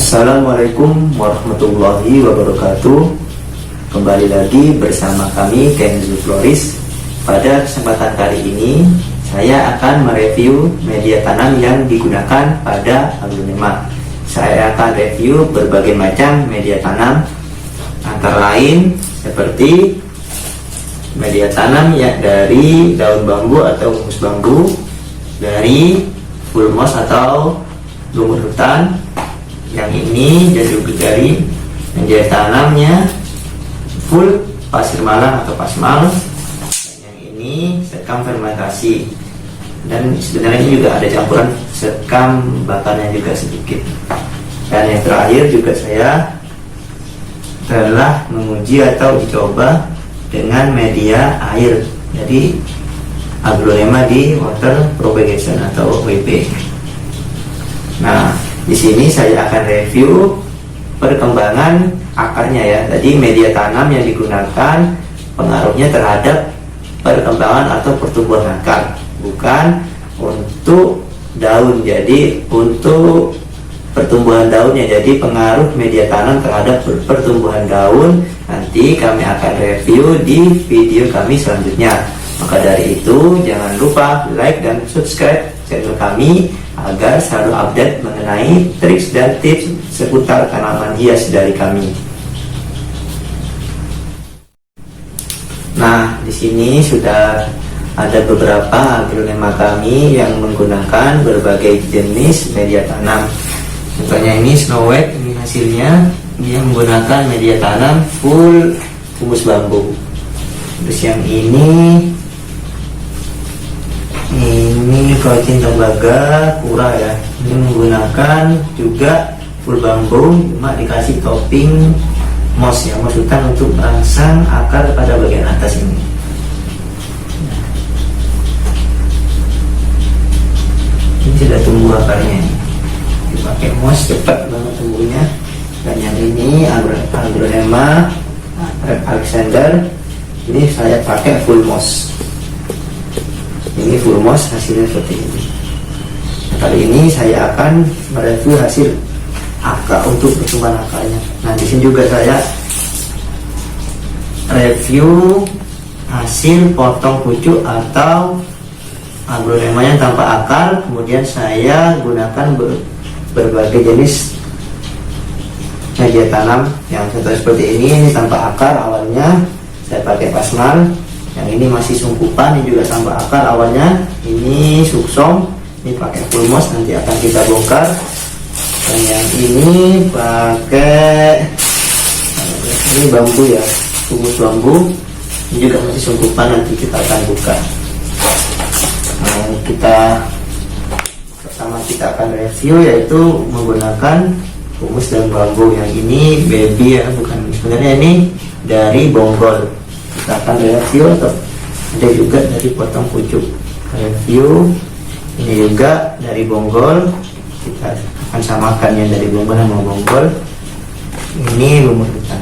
Assalamualaikum warahmatullahi wabarakatuh. Kembali lagi bersama kami Kenzo Floris. Pada kesempatan kali ini saya akan mereview media tanam yang digunakan pada aglonema. Saya akan review berbagai macam media tanam, antara lain seperti media tanam ya dari daun bambu atau humus bambu, dari full moss atau lumut hutan, yang ini dan juga dari media tanamnya full pasir malang atau pasmal, yang ini sekam fermentasi, dan sebenarnya ini juga ada campuran sekam bakarnya juga sedikit. Dan yang terakhir juga saya telah menguji atau dicoba dengan media air, jadi aglonema di water propagation atau WP. Nah, di sini saya akan review perkembangan akarnya ya. Jadi media tanam yang digunakan pengaruhnya terhadap perkembangan atau pertumbuhan akar, bukan untuk daun. Jadi untuk pertumbuhan daunnya. Jadi pengaruh media tanam terhadap pertumbuhan daun nanti kami akan review di video kami selanjutnya. Maka dari itu jangan lupa like dan subscribe channel kami agar selalu update mengenai trik dan tips seputar tanaman hias dari kami. Nah, di sini sudah ada beberapa aglonema kami yang menggunakan berbagai jenis media tanam. Contohnya ini Snow White, ini hasilnya dia menggunakan media tanam full humus bambu. Terus yang ini Kokin tembaga kura ya, ini menggunakan juga full bambu, cuma dikasih topping moss ya, moss hutan untuk merangsang akar pada bagian atas ini. Ini sudah tumbuh akarnya, dipakai moss cepat banget tumbuhnya. Dan yang ini aglonema Alexander, ini saya pakai full moss. Ini full moss hasilnya seperti ini. Kali ini saya akan mereview hasil akar untuk pertumbuhan akarnya. Nah, di sini juga saya review hasil potong pucuk atau aglonemanya tanpa akar. Kemudian saya gunakan berbagai jenis media tanam yang contoh seperti ini tanpa akar. Awalnya saya pakai pasmal. Yang ini masih sungkupan, ini juga tanpa akar awalnya. Ini suksom, ini pakai full moss, nanti akan kita bongkar. Dan yang ini pakai ini bambu ya, humus bambu, ini juga masih sungkupan, nanti kita akan buka. Nah, pertama kita akan review yaitu menggunakan humus dan bambu. Yang ini baby ya, bukan, sebenarnya ini dari bonggol. Kita akan review, atau ada juga dari potong pucuk. Review ini juga dari bonggol, kita akan samakan yang dari bonggol sama bonggol. Ini lumut hutan.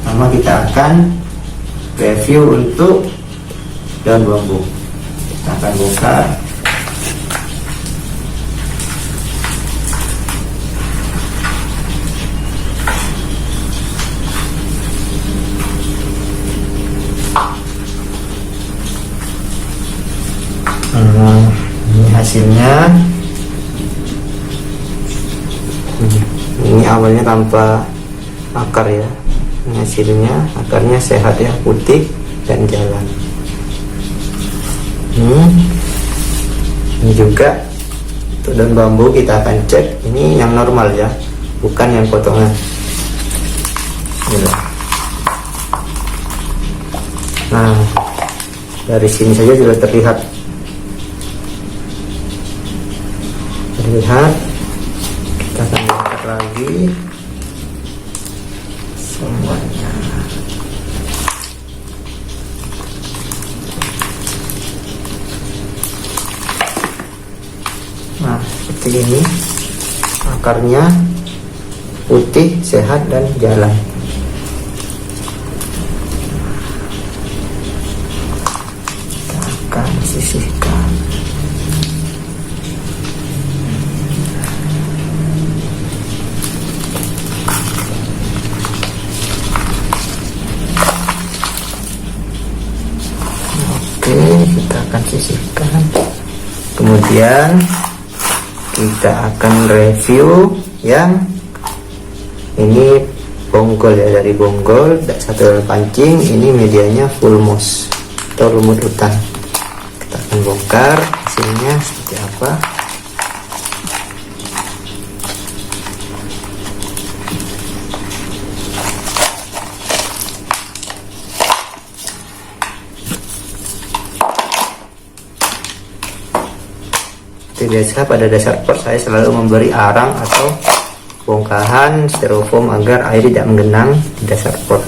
Pertama kita akan review untuk daun bambu. Kita akan bongkar. Ini hasilnya. Ini awalnya tanpa akar ya. Ini hasilnya, akarnya sehat ya, putih dan jalan. Ini juga untuk daun bambu kita akan cek. Ini yang normal ya, bukan yang potongan. Nah, dari sini saja sudah terlihat. Kita akan bongkar lagi semuanya. Nah, seperti ini akarnya putih, sehat dan jalan. Kita akan sisihkan. kita akan sisihkan. Kemudian kita akan review yang ini bonggol ya, dari bonggol satu pancing. Ini medianya full moss atau lumut hutan. Kita akan bongkar hasilnya seperti apa. Biasa pada dasar pot saya selalu memberi arang atau bongkahan styrofoam agar air tidak menggenang di dasar pot.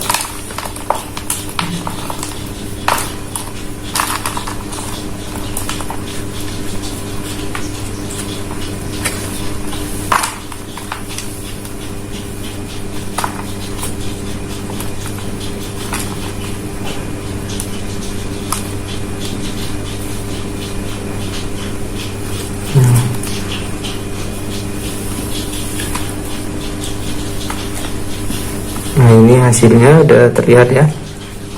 Nah, ini hasilnya udah terlihat ya.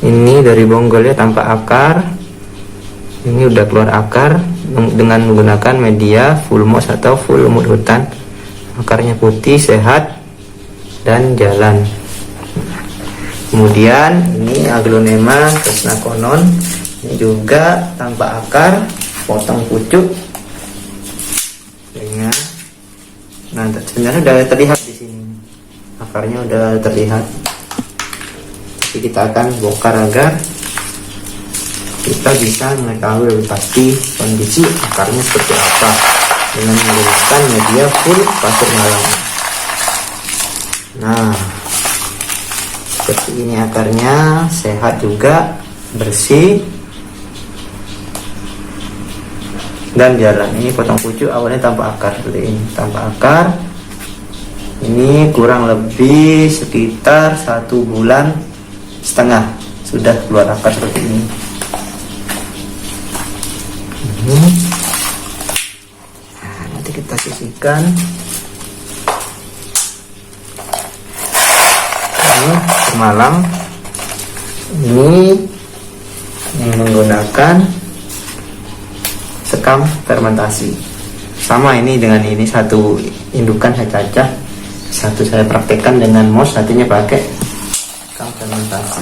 Ini dari bonggolnya tanpa akar. Ini udah keluar akar dengan menggunakan media full moss atau full lumut hutan. Akarnya putih, sehat, dan jalan. Kemudian ini Aglonema Kresnakonon. Ini juga tanpa akar, potong pucuk. Nah, sebenarnya udah terlihat di sini. Akarnya udah terlihat. Jadi kita akan bongkar agar kita bisa mengetahui lebih pasti kondisi akarnya seperti apa dengan menggunakan media full pasir malam. Nah, seperti ini akarnya, sehat juga, bersih, dan jalan. Ini potong pucuk awalnya tanpa akar seperti ini, tanpa akar. Ini kurang lebih sekitar 1,5 bulan sudah keluar akar seperti ini. Nah, nanti kita sisihkan. Ini semalam ini menggunakan sekam fermentasi. Sama ini dengan ini, satu indukan saya cacah, satu saya praktekkan dengan moss, satunya pakai sekam fermentasi.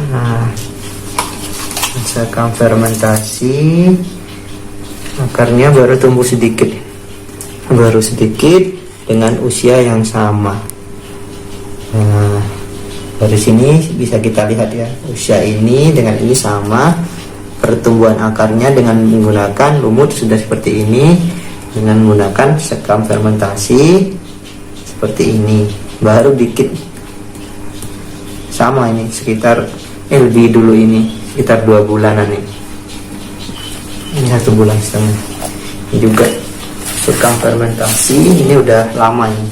Nah, sekam fermentasi akarnya baru tumbuh sedikit, dengan usia yang sama. Nah, dari sini bisa kita lihat ya, usia ini dengan ini sama. Pertumbuhan akarnya dengan menggunakan lumut sudah seperti ini, dengan menggunakan sekam fermentasi seperti ini baru dikit sama. Ini sekitar lebih dulu, ini sekitar 2 bulanan ini 1,5 bulan. Ini juga sekam fermentasi, ini udah lama ini,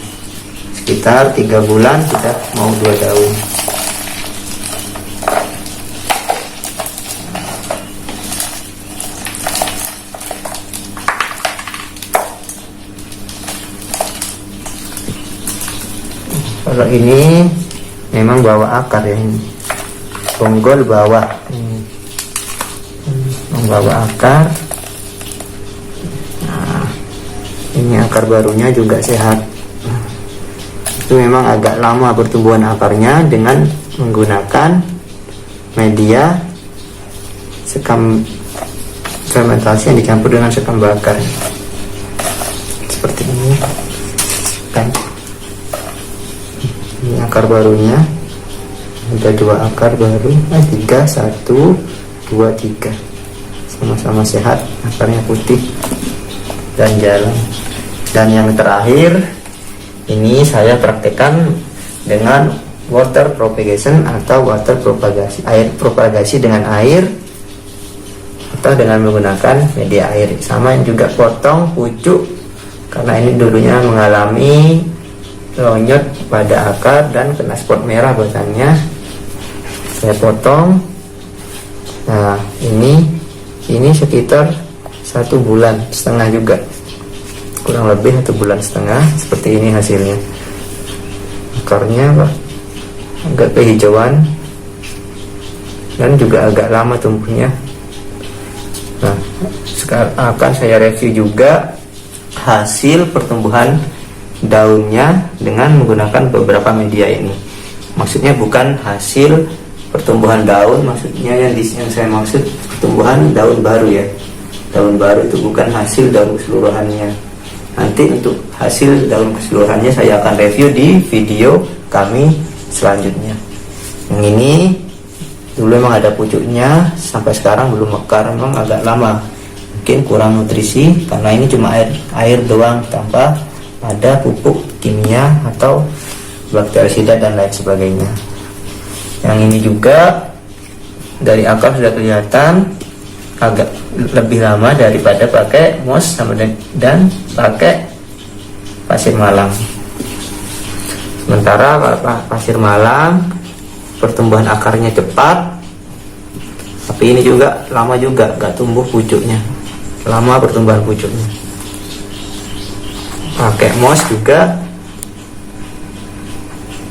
sekitar 3 bulan, kita mau 2 daun. Kalau ini memang bawa akar ya, ini bonggol bawah, membawa akar. Nah, ini akar barunya juga sehat. Itu memang agak lama pertumbuhan akarnya dengan menggunakan media sekam fermentasi yang dicampur dengan sekam bakar seperti ini kan. Ini akar barunya, ada 2 akar baru, 3, 1, 2, 3, sama-sama sehat, akarnya putih dan jalan. Dan yang terakhir ini saya praktekkan dengan water propagation atau water propagasi, air propagasi dengan air atau dengan menggunakan media air. Sama juga potong pucuk, karena ini dulunya mengalami lonyot pada akar dan kena spot merah batangnya, saya potong. Nah, ini sekitar 1,5 bulan juga, kurang lebih 1,5 bulan. Seperti ini hasilnya. Akarnya agak kehijauan, dan juga agak lama tumbuhnya. Nah, sekarang akan saya review juga hasil pertumbuhan daunnya dengan menggunakan beberapa media ini. Maksudnya bukan hasil pertumbuhan daun, maksudnya yang saya maksud pertumbuhan daun baru ya. Daun baru itu bukan hasil daun keseluruhannya. Nanti untuk hasil daun keseluruhannya saya akan review di video kami selanjutnya. Yang ini dulu memang ada pucuknya, sampai sekarang belum mekar, memang agak lama, mungkin kurang nutrisi karena ini cuma air doang tanpa ada pupuk kimia atau bakterisida dan lain sebagainya. Yang ini juga dari akar sudah kelihatan agak lebih lama daripada pakai moss dan pakai pasir malam. Sementara kalau pasir malam pertumbuhan akarnya cepat, tapi ini juga lama juga gak tumbuh pucuknya, lama pertumbuhan pucuknya. Pakai moss juga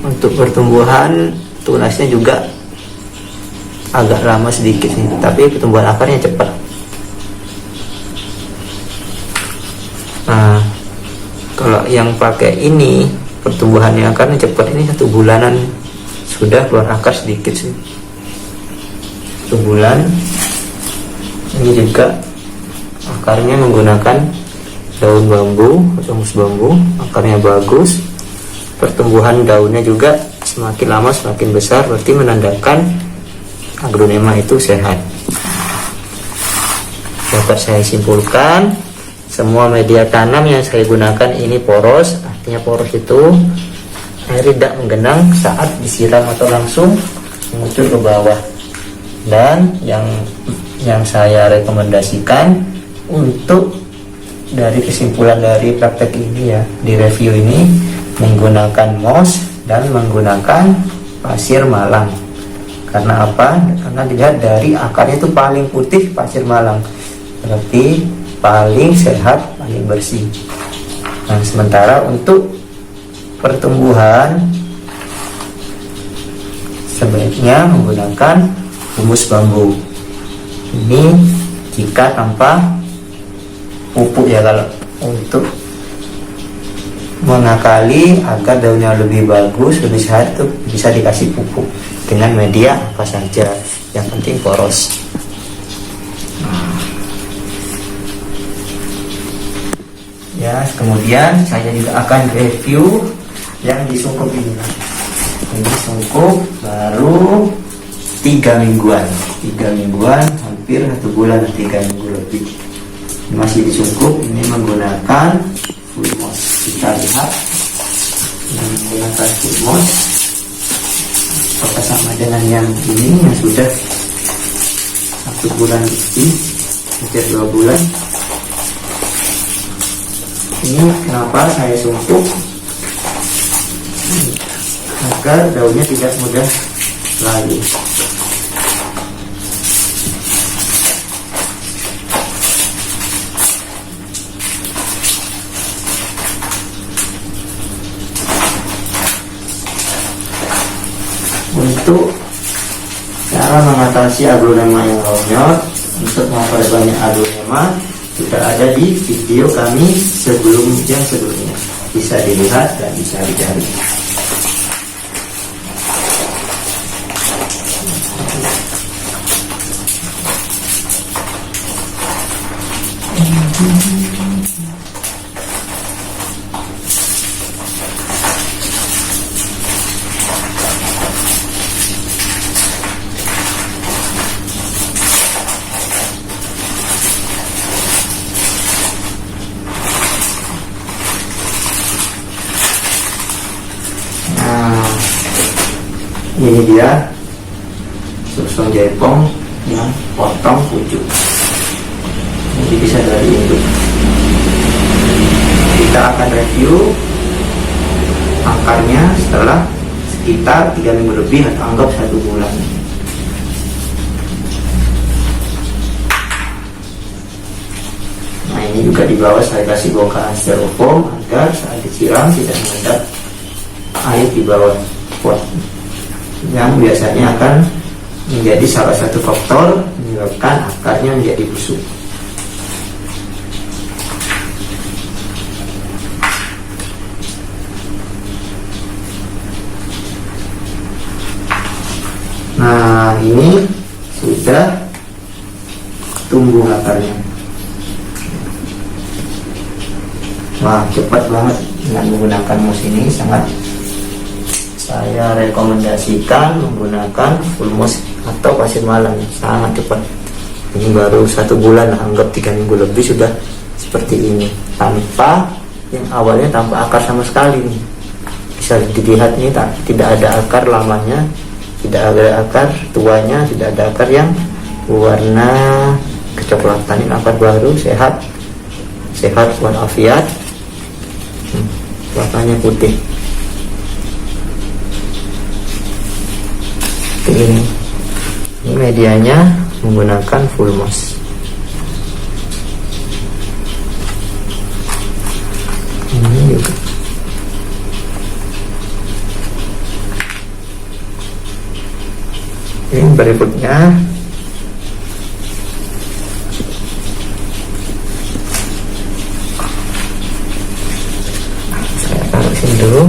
untuk pertumbuhan tunasnya juga agak lama sedikit nih, tapi pertumbuhan akarnya cepat. Nah, kalau yang pakai ini pertumbuhannya akarnya cepat, ini 1 bulanan sudah keluar akar sedikit sih, 1 bulan. Ini juga akarnya menggunakan daun bambu atau mus bambu, akarnya bagus. Pertumbuhan daunnya juga semakin lama semakin besar, berarti menandakan Aglonema itu sehat. Dapat saya simpulkan, semua media tanam yang saya gunakan ini poros. Artinya poros itu air tidak menggenang saat disiram atau langsung mengucur ke bawah. Dan yang saya rekomendasikan untuk dari kesimpulan dari praktek ini ya, di review ini, menggunakan moss dan menggunakan pasir malang. Karena apa? Karena dilihat dari akarnya itu paling putih pasir malang, berarti paling sehat, paling bersih. Nah, sementara untuk pertumbuhan sebaiknya menggunakan humus bambu. Ini jika tanpa pupuk ya, kalau untuk mengakali agar daunnya lebih bagus, lebih sehat, itu bisa dikasih pupuk dengan media apa saja, yang penting poros. Ya, kemudian saya juga akan review yang disungkup ini. Ini sungkup baru 3 mingguan, hampir 1 bulan, 3 minggu lebih. Masih disungkup. Ini menggunakan full moss. Kita lihat menggunakan full moss apakah sama dengan yang ini yang sudah 1 bulan lebih, hampir 2 bulan. Ini kenapa saya sungkup, agar daunnya tidak mudah layu. Untuk cara mengatasi aglonema yang lonyot, untuk memperbanyak aglonema sudah ada di video kami sebelumnya, bisa dilihat dan bisa dicari. Ini dia susung jaipong yang potong pucuk. Jadi bisa dari induk. Kita akan review akarnya setelah sekitar 3 minggu lebih atau anggap 1 bulan. Nah, ini juga di bawah saya kasih bongkahan styrofoam agar saat disiram tidak mengendap air di bawah pot yang biasanya akan menjadi salah satu faktor menyebabkan akarnya menjadi busuk. Nah, ini sudah tumbuh akarnya. Wah, cepat banget dengan menggunakan mouse ini. Sangat saya rekomendasikan menggunakan full mouse atau pasir malam, sangat cepat. Ini baru 1 bulan, anggap 3 minggu lebih sudah seperti ini, tanpa yang awalnya tanpa akar sama sekali nih. Bisa dilihat nih, tidak ada akar lamanya, tidak ada akar tuanya, tidak ada akar yang warna kecoklatan. Ini akar baru, sehat walafiat, warnanya putih. Ini medianya menggunakan full mouse. Ini juga. Ini berikutnya saya taruh sini dulu.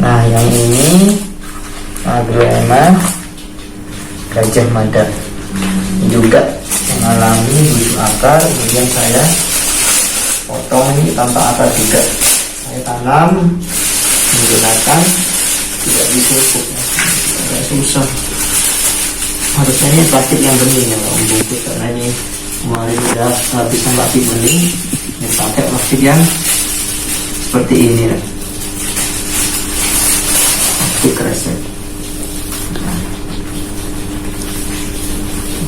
Nah, yang ini Agrema Gajah Mada juga mengalami busuk akar, kemudian saya potong ini tanpa akar juga. Saya tanam menggunakan tidak dipupuk, agak susah. Harusnya ini plastik yang bening ya, kalau membungkus, karena ini kemarin udah habis mati bening. Ini pakai plastik yang seperti ini ya. Keresek. Nah,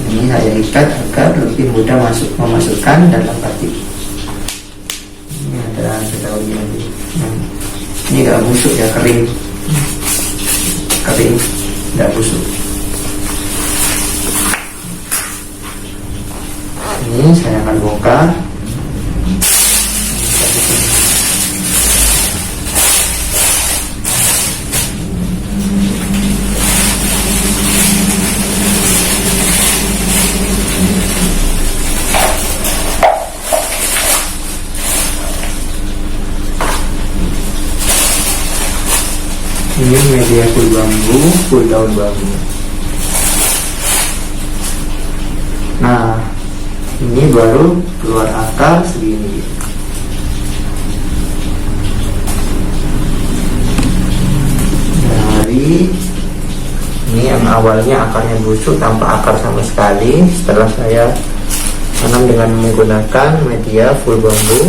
ini saya ikat agar lebih mudah memasukkan dalam batik. Ini ada daunnya. Ini nggak busuk ya, kering, nggak busuk. Ini saya akan bongkar. Ini media full bambu, full daun bambu. Nah, ini baru keluar akar segini. Dari ini yang awalnya akarnya busuk tanpa akar sama sekali, setelah saya tanam dengan menggunakan media full bambu,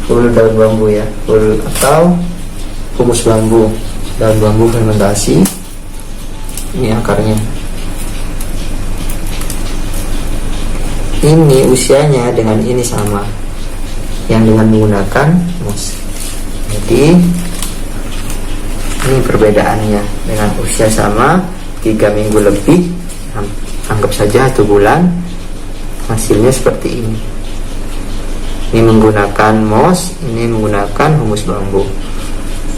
full daun bambu ya, full atau humus bambu, daun bambu fermentasi. Ini akarnya. Ini usianya dengan ini sama, yang dengan menggunakan mouse. Jadi ini perbedaannya, dengan usia sama 3 minggu lebih, anggap saja 1 bulan, hasilnya seperti ini. Ini menggunakan mouse, ini menggunakan humus bambu.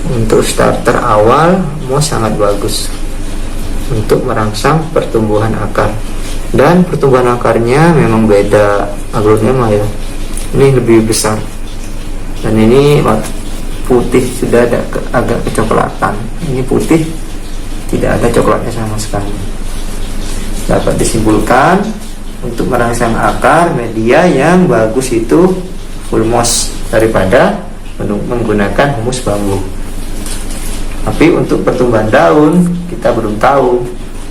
Untuk starter awal, mouse sangat bagus untuk merangsang pertumbuhan akar, dan pertumbuhan akarnya memang beda aglonema ya. Ini lebih besar, dan ini putih, sudah ada agak kecoklatan. Ini putih, tidak ada coklatnya sama sekali. Dapat disimpulkan untuk merangsang akar, media yang bagus itu full mouse daripada menggunakan humus bambu. Tapi untuk pertumbuhan daun kita belum tahu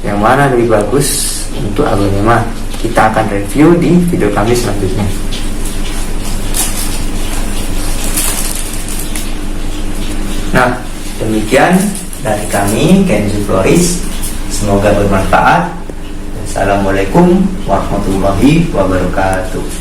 yang mana lebih bagus untuk aglonema. Kita akan review di video kami selanjutnya. Nah, demikian dari kami Kenzo Floris. Semoga bermanfaat. Assalamualaikum warahmatullahi wabarakatuh.